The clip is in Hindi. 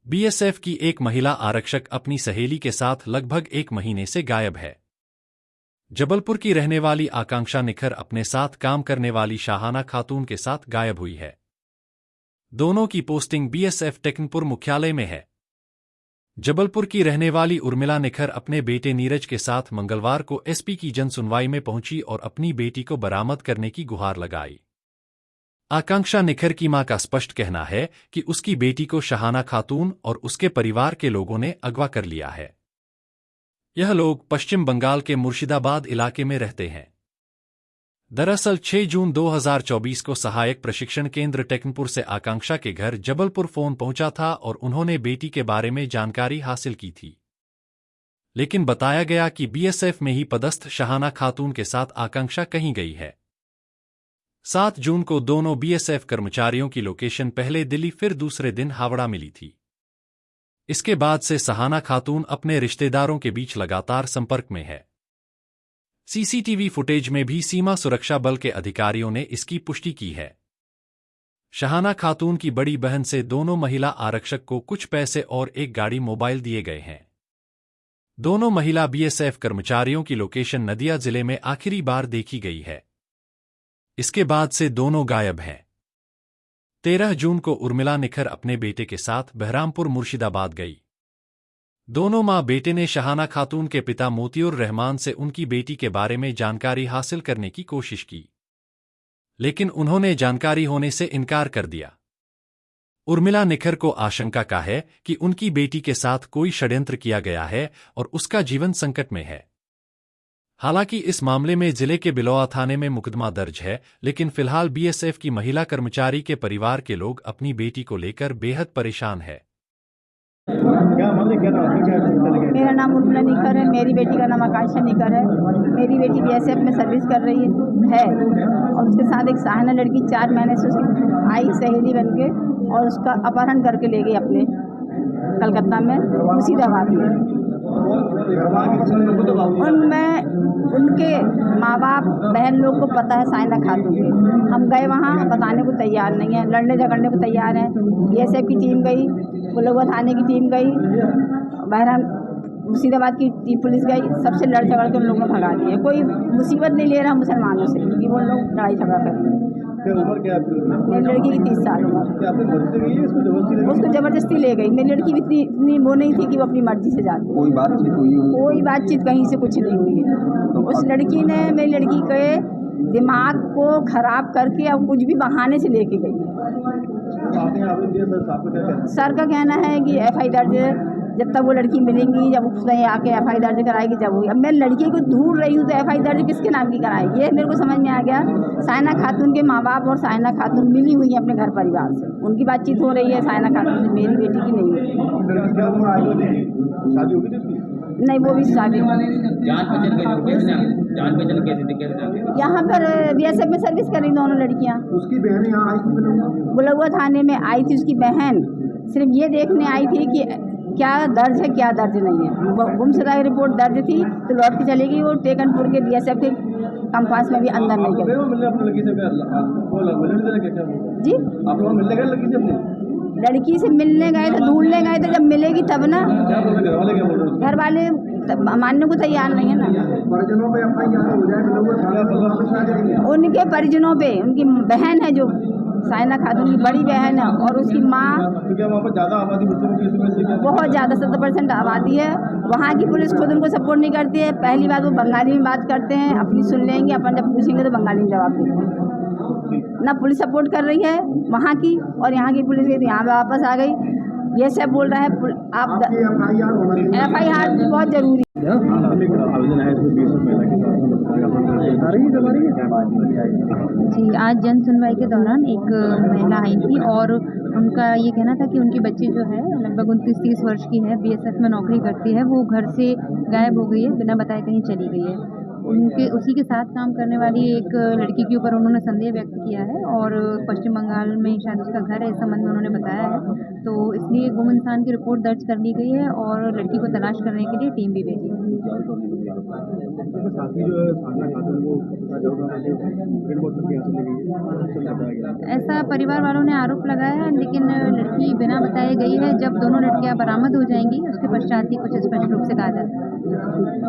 बीएसएफ की एक महिला आरक्षक अपनी सहेली के साथ लगभग 1 महीने से गायब है। जबलपुर की रहने वाली आकांक्षा निखर अपने साथ काम करने वाली शाहाना खातून के साथ गायब हुई है। दोनों की पोस्टिंग बीएसएफ टेकनपुर मुख्यालय में है। जबलपुर की रहने वाली उर्मिला निखर अपने बेटे नीरज के साथ मंगलवार को एसपी की जनसुनवाई में पहुंची और अपनी बेटी को बरामद करने की गुहार लगाई। आकांक्षा निखर की मां का स्पष्ट कहना है कि उसकी बेटी को शाहाना खातून और उसके परिवार के लोगों ने अगवा कर लिया है। यह लोग पश्चिम बंगाल के मुर्शिदाबाद इलाके में रहते हैं। दरअसल 6 जून 2024 को सहायक प्रशिक्षण केंद्र टेकनपुर से आकांक्षा के घर जबलपुर फोन पहुंचा था और उन्होंने बेटी के बारे में जानकारी हासिल की थी। लेकिन बताया गया कि बीएसएफ में ही पदस्थ शाहाना खातून के साथ आकांक्षा कहीं गई है। 7 जून को दोनों बीएसएफ कर्मचारियों की लोकेशन पहले दिल्ली फिर दूसरे दिन हावड़ा मिली थी। इसके बाद से शाहाना खातून अपने रिश्तेदारों के बीच लगातार संपर्क में है। सीसीटीवी फुटेज में भी सीमा सुरक्षा बल के अधिकारियों ने इसकी पुष्टि की है। शाहाना खातून की बड़ी बहन से दोनों महिला आरक्षक को कुछ पैसे और एक गाड़ी मोबाइल दिए गए हैं। दोनों महिला बीएसएफ कर्मचारियों की लोकेशन नदिया जिले में आखिरी बार देखी गई है। इसके बाद से दोनों गायब हैं। 13 जून को उर्मिला निखर अपने बेटे के साथ बहरामपुर मुर्शिदाबाद गई। दोनों मां बेटे ने शाहाना खातून के पिता मोतियुर रहमान से उनकी बेटी के बारे में जानकारी हासिल करने की कोशिश की, लेकिन उन्होंने जानकारी होने से इनकार कर दिया। उर्मिला निखर को आशंका का है कि उनकी बेटी के साथ कोई षड्यंत्र किया गया है और उसका जीवन संकट में है। हालांकि इस मामले में जिले के बिलोआ थाने में मुकदमा दर्ज है, लेकिन फिलहाल बीएसएफ की महिला कर्मचारी के परिवार के लोग अपनी बेटी को लेकर बेहद परेशान है। मेरा नाम उर्मिला निखर है। मेरी बेटी का नाम आकांक्षा निखर है। मेरी बेटी बीएसएफ में सर्विस कर रही है और उसके साथ एक शाहाना लड़की 4 महीने से उसकी आई सहेली बन के और उसका अपहरण करके ले गई अपने कलकत्ता में मुर्शिदाबाद में। उनमें उनके माँ बाप बहन लोग को पता है शाहाना खातून के। हम गए वहाँ, बताने को तैयार नहीं है, लड़ने झगड़ने को तैयार है। बीएसएफ की टीम गई, बुलगुआ थाने की टीम गई, बहरान मुर्शिदाबाद की पुलिस गई, सबसे लड़ झगड़ के उन लोगों ने भगा दिए। कोई मुसीबत नहीं ले रहा मुसलमानों से कि वो लोग लड़ाई झगड़ा करें। मेरी लड़की की 30 साल उम्र। उसको जबरदस्ती ले गई। मेरी लड़की भी इतनी वो नहीं थी कि वो अपनी मर्जी से जाती। कोई बातचीत हुई? कोई बातचीत कहीं से कुछ नहीं हुई है। उस लड़की ने मेरी लड़की के दिमाग को खराब करके अब कुछ भी बहाने से लेके गई है। सर का कहना है कि एफआई दर्ज जब तक वो लड़की मिलेंगी, जब उसने आके एफआई दर्ज कराएगी जब हुई। अब मैं लड़की को ढूंढ रही हूँ तो एफआई दर्ज किसके नाम की कराएगी? ये मेरे को समझ में आ गया। शाहाना खातून के माँ बाप और शाहाना खातून मिली हुई है अपने घर परिवार से, उनकी बातचीत हो रही है शाहाना खातून से। मेरी बेटी की नहीं हुई। नहीं, वो भी शादी। यहाँ पर बीएसएफ में सर्विस कर रही दोनों लड़कियाँ। उसकी बहन यहाँ आई थी, बुलगुआ थाने में आई थी। उसकी बहन सिर्फ ये देखने आई थी कि क्या दर्ज है क्या दर्ज नहीं है। गुमशुदा की रिपोर्ट दर्ज थी तो लौट के चली गई। वो टेकनपुर के बीएसएफ के कंपास में भी अंदर नहीं गई। जी, लड़की से मिलने गए थे, ढूंढने गए थे, जब मिलेगी तब ना। घर वाले मानने को तैयार नहीं है ना। परिजनों पे एफआईआर हो जाए, उनके परिजनों पे उनकी बहन है जो शाहाना खातून की बड़ी बहन है और उसकी माँ। वहाँ पर ज़्यादा आबादी बहुत ज़्यादा 70% आबादी है। वहाँ की पुलिस खुद उनको सपोर्ट नहीं करती है। पहली बात वो बंगाली में बात करते हैं, अपनी सुन लेंगे, अपन जब पूछेंगे तो बंगाली में जवाब देते हैं। ना पुलिस सपोर्ट कर रही है वहाँ की, और यहाँ की पुलिस गई तो यहाँ वापस आ गई। ये सब बोल रहा है आप एफआईआर बहुत जरूरी है। जी, आज जन सुनवाई के दौरान एक महिला आई थी और उनका ये कहना था कि उनकी बच्ची जो है लगभग 29-30 वर्ष की है, बीएसएफ में नौकरी करती है। वो घर से गायब हो गई है, बिना बताए कहीं चली गई है। उसी के साथ काम करने वाली एक लड़की के ऊपर उन्होंने संदेह व्यक्त किया है और पश्चिम बंगाल में शायद उसका घर है, इस संबंध में उन्होंने बताया है। तो इसलिए गुम इंसान की रिपोर्ट दर्ज कर ली गई है और लड़की को तलाश करने के लिए टीम भी भेजी है। उसके साथी जो है साधना खातून वो बताया गया। ऐसा परिवार वालों ने आरोप लगाया है, लेकिन लड़की बिना बताई गई है। जब दोनों लड़कियां बरामद हो जाएंगी उसके पश्चात ही कुछ स्पष्ट रूप से कहा जा सकता है।